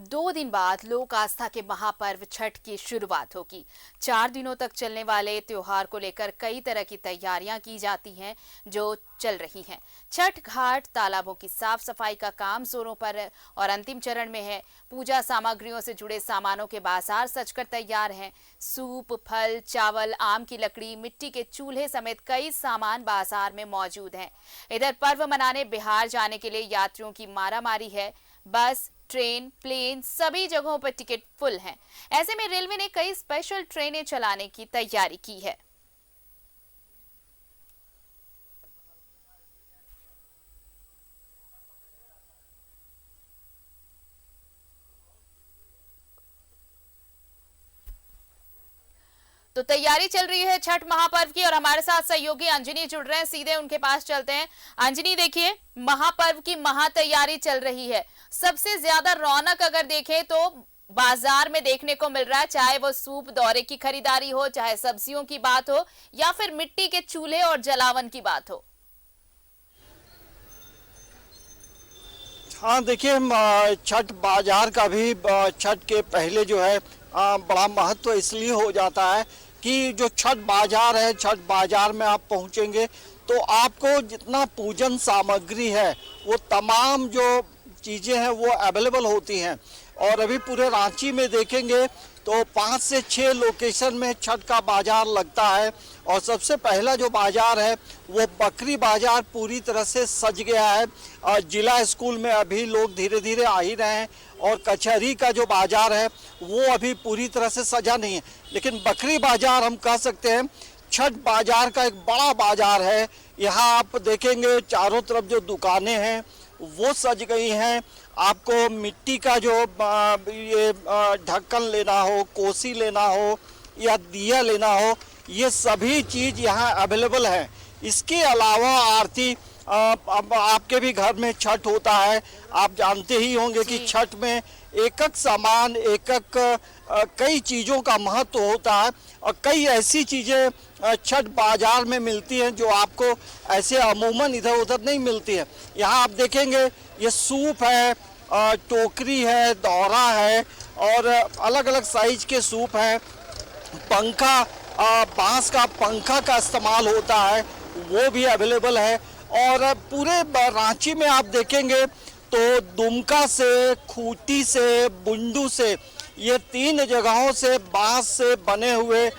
2 दिन बाद लोक आस्था के महापर्व छठ की शुरुआत होगी। 4 दिनों तक चलने वाले त्योहार को लेकर कई तरह की तैयारियां की जाती हैं, जो चल रही हैं। छठ घाट तालाबों की साफ सफाई का काम जोरों पर है और अंतिम चरण में है। पूजा सामग्रियों से जुड़े सामानों के बाजार सजकर तैयार हैं। सूप, फल, चावल, आम की लकड़ी, मिट्टी के चूल्हे समेत कई सामान बाजार में मौजूद हैं। इधर पर्व मनाने बिहार जाने के लिए यात्रियों की मारामारी है। बस, ट्रेन, प्लेन सभी जगहों पर टिकट फुल हैं। ऐसे में रेलवे ने कई स्पेशल ट्रेनें चलाने की तैयारी की है। तो तैयारी चल रही है छठ महापर्व की और हमारे साथ सहयोगी अंजनी जुड़ रहे हैं, सीधे उनके पास चलते हैं। अंजनी, देखिए, महापर्व की महा तैयारी चल रही है। सबसे ज्यादा रौनक अगर देखें तो बाजार में देखने को मिल रहा है, चाहे वो सूप दौरे की खरीदारी हो, चाहे सब्जियों की बात हो या फिर मिट्टी के चूल्हे और जलावन की बात हो। हाँ, देखिए, छठ बाजार का भी छठ के पहले जो है बड़ा महत्व इसलिए हो जाता है कि जो छठ बाजार है, छठ बाजार में आप पहुंचेंगे तो आपको जितना पूजन सामग्री है वो तमाम जो चीज़ें हैं वो अवेलेबल होती हैं। और अभी पूरे रांची में देखेंगे तो 5 से 6 लोकेशन में छठ का बाजार लगता है। और सबसे पहला जो बाजार है वो बकरी बाजार पूरी तरह से सज गया है। और जिला स्कूल में अभी लोग धीरे धीरे आ ही रहे हैं। और कचहरी का जो बाजार है वो अभी पूरी तरह से सजा नहीं है, लेकिन बकरी बाजार हम कह सकते हैं छठ बाजार का एक बड़ा बाजार है। यहाँ आप देखेंगे चारों तरफ जो दुकानें हैं वो सज गई हैं। आपको मिट्टी का जो ये ढक्कन लेना हो, कोसी लेना हो या दिया लेना हो, ये सभी चीज़ यहाँ अवेलेबल है। इसके अलावा आरती, अब आपके भी घर में छठ होता है, आप जानते ही होंगे कि छठ में एक एक सामान, एक एक कई चीज़ों का महत्व होता है। और कई ऐसी चीज़ें छठ बाजार में मिलती हैं जो आपको ऐसे अमूमन इधर उधर नहीं मिलती है। यहाँ आप देखेंगे ये सूप है, टोकरी है, दौरा है और अलग अलग साइज के सूप है। पंखा, बांस का पंखा का इस्तेमाल होता है, वो भी अवेलेबल है। और पूरे रांची में आप देखेंगे तो दुमका से, खूंटी से, बुंडू से, ये 3 जगहों से बांस से बने हुए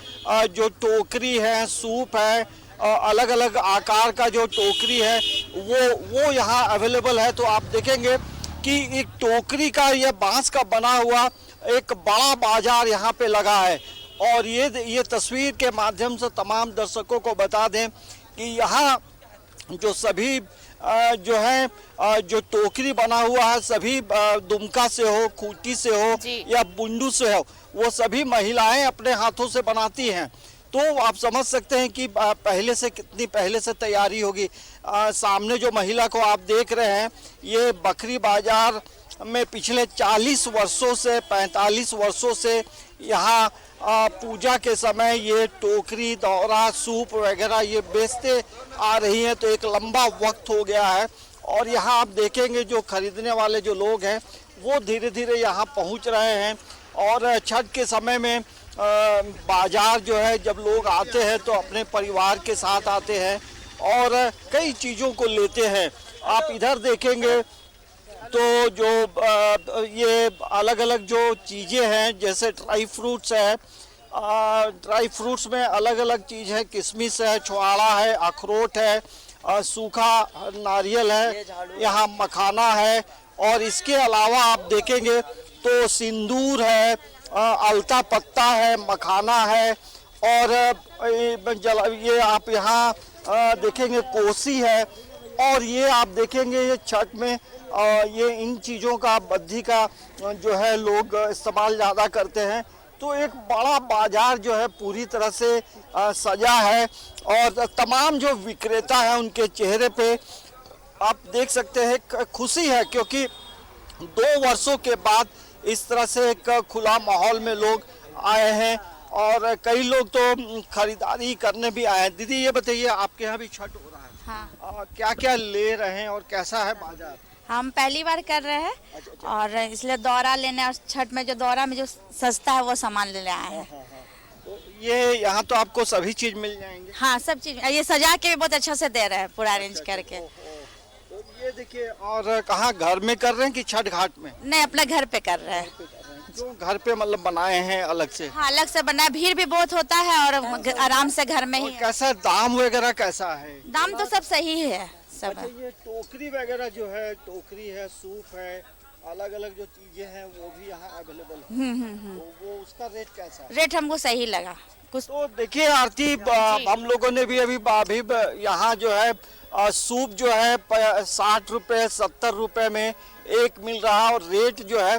जो टोकरी है, सूप है, अलग अलग आकार का जो टोकरी है वो यहाँ अवेलेबल है। तो आप देखेंगे कि एक टोकरी का, ये बांस का बना हुआ एक बड़ा बाजार यहाँ पे लगा है। और ये तस्वीर के माध्यम से तमाम दर्शकों को बता दें कि यहाँ जो सभी जो है जो टोकरी बना हुआ है, सभी दुमका से हो, खूंटी से हो या बुंडू से हो, वो सभी महिलाएं अपने हाथों से बनाती हैं। तो आप समझ सकते हैं कि पहले से कितनी पहले से तैयारी होगी। सामने जो महिला को आप देख रहे हैं, ये बकरी बाजार में पिछले 40 वर्षों से, 45 वर्षों से यहाँ पूजा के समय ये टोकरी, दौरा, सूप वगैरह ये बेचते आ रही हैं। तो एक लंबा वक्त हो गया है। और यहाँ आप देखेंगे जो खरीदने वाले जो लोग हैं वो धीरे धीरे यहाँ पहुँच रहे हैं। और छठ के समय में बाजार जो है, जब लोग आते हैं तो अपने परिवार के साथ आते हैं और कई चीज़ों को लेते हैं। आप इधर देखेंगे तो जो ये अलग अलग जो चीज़ें हैं, जैसे ड्राई फ्रूट्स है, ड्राई फ्रूट्स में अलग अलग चीज़ है, किशमिश है, छुआड़ा है, अखरोट है, सूखा नारियल है, यहाँ मखाना है। और इसके अलावा आप देखेंगे तो सिंदूर है, अलता पत्ता है, मखाना है और ये आप यहाँ देखेंगे कोसी है। और ये आप देखेंगे ये छठ में ये इन चीज़ों का, बद्धी का जो है लोग इस्तेमाल ज़्यादा करते हैं। तो एक बड़ा बाजार जो है पूरी तरह से सजा है। और तमाम जो विक्रेता हैं उनके चेहरे पे आप देख सकते हैं खुशी है, क्योंकि 2 वर्षों के बाद इस तरह से एक खुला माहौल में लोग आए हैं। और कई लोग तो खरीदारी करने भी आए हैं। दीदी, ये बताइए, आपके यहाँ भी छठ हो रहा है? हाँ। क्या क्या ले रहे हैं और कैसा है बाजार? हम पहली बार कर रहे हैं। अच्छा। और इसलिए दौरा लेने और छठ में जो दौरा में जो सस्ता है वो सामान लेने आए हैं। तो ये यहाँ तो आपको सभी चीज मिल जाएंगे। हाँ, सब चीज ये सजा के भी बहुत अच्छा से दे रहे हैं, पूरा अरेंज करके। तो ये देखिए, और कहाँ घर में कर रहे हैं कि छठ घाट में? नहीं, अपना घर पे कर रहे हैं। जो घर पे मतलब बनाए हैं अलग से? हाँ, अलग से बना है। भीड़ भी बहुत होता है और आराम से घर में ही। कैसा दाम वगैरह कैसा है? दाम तो सब सही है सब। अच्छा, ये टोकरी वगैरह जो है, टोकरी है, सूप है, अलग अलग जो चीजें हैं वो भी यहाँ अवेलेबल है। तो वो उसका रेट कैसा है? रेट हमको सही लगा कुछ। तो देखिए आरती, हम लोगों ने भी अभी यहाँ जो है सूप जो है 60 रुपए 70 रुपए में एक मिल रहा है। और रेट जो है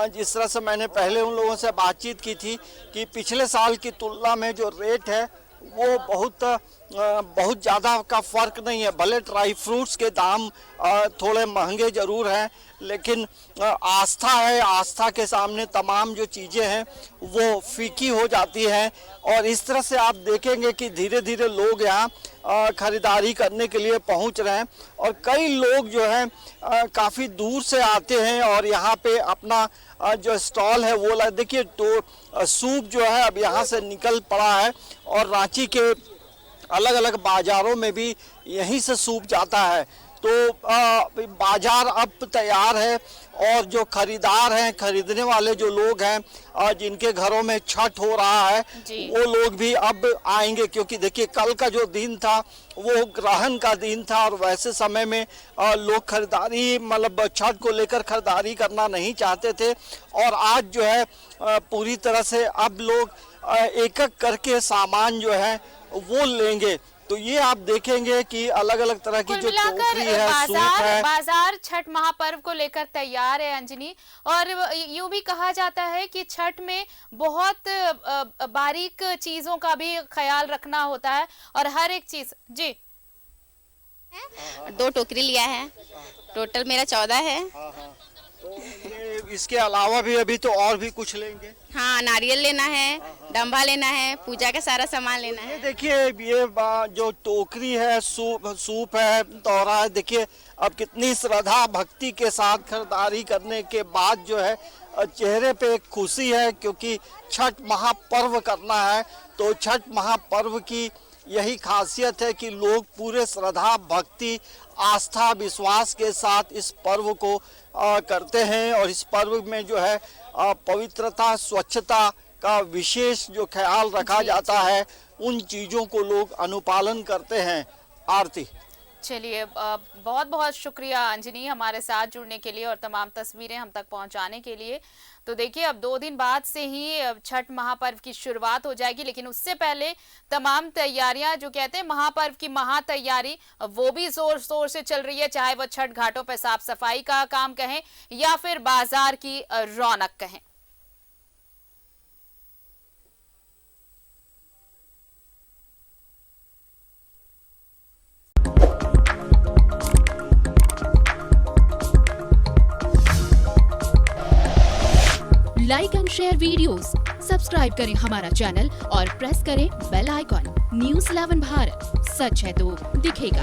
जिस तरह से मैंने पहले उन लोगों से बातचीत की थी कि पिछले साल की तुलना में जो रेट है वो बहुत ज़्यादा का फर्क नहीं है। भले ड्राई फ्रूट्स के दाम थोड़े महंगे ज़रूर हैं, लेकिन आस्था है, आस्था के सामने तमाम जो चीज़ें हैं वो फीकी हो जाती हैं। और इस तरह से आप देखेंगे कि धीरे धीरे लोग यहाँ खरीदारी करने के लिए पहुँच रहे हैं। और कई लोग जो हैं काफ़ी दूर से आते हैं और यहाँ पे अपना जो स्टॉल है वो देखिए। तो सूप जो है अब यहाँ से निकल पड़ा है और रांची के अलग अलग बाजारों में भी यहीं से सूप जाता है। तो बाजार अब तैयार है और जो खरीदार हैं, खरीदने वाले जो लोग हैं जिनके घरों में छठ हो रहा है वो लोग भी अब आएंगे। क्योंकि देखिए कल का जो दिन था वो ग्रहण का दिन था और वैसे समय में लोग खरीदारी मतलब छठ को लेकर खरीदारी करना नहीं चाहते थे। और आज जो है पूरी तरह से अब लोग एक एक करके सामान जो है वो लेंगे। तो ये आप देखेंगे कि अलग अलग तरह की जो टोकरी है, सूप है। बाजार छठ महापर्व को लेकर तैयार है अंजनी। और यूं भी कहा जाता है कि छठ में बहुत बारीक चीजों का भी ख्याल रखना होता है और हर एक चीज। जी, 2 टोकरी लिया है, टोटल मेरा 14 है। तो ये इसके अलावा भी अभी तो और भी कुछ लेंगे? हाँ, नारियल लेना है, डंभा लेना है, पूजा का सारा सामान लेना है। देखिए ये जो टोकरी है, सूप है, तोरा है, देखिए अब कितनी श्रद्धा भक्ति के साथ खरीदारी करने के बाद जो है चेहरे पे एक खुशी है। क्योंकि छठ महापर्व करना है। तो छठ महापर्व की यही खासियत है कि लोग पूरे श्रद्धा भक्ति आस्था विश्वास के साथ इस पर्व को करते हैं। और इस पर्व में जो है पवित्रता स्वच्छता का विशेष जो ख्याल रखा जाता है, उन चीज़ों को लोग अनुपालन करते हैं। आरती, चलिए बहुत बहुत शुक्रिया अंजनी हमारे साथ जुड़ने के लिए और तमाम तस्वीरें हम तक पहुंचाने के लिए। तो देखिए अब 2 दिन बाद से ही छठ महापर्व की शुरुआत हो जाएगी, लेकिन उससे पहले तमाम तैयारियां जो कहते हैं महापर्व की महा तैयारी वो भी जोर शोर से चल रही है। चाहे वो छठ घाटों पर साफ सफाई का काम कहें या फिर बाजार की रौनक कहें। Like and share videos, subscribe करें हमारा चैनल और प्रेस करें बेल आइकॉन। न्यूज़ 11 भारत, सच है तो दिखेगा।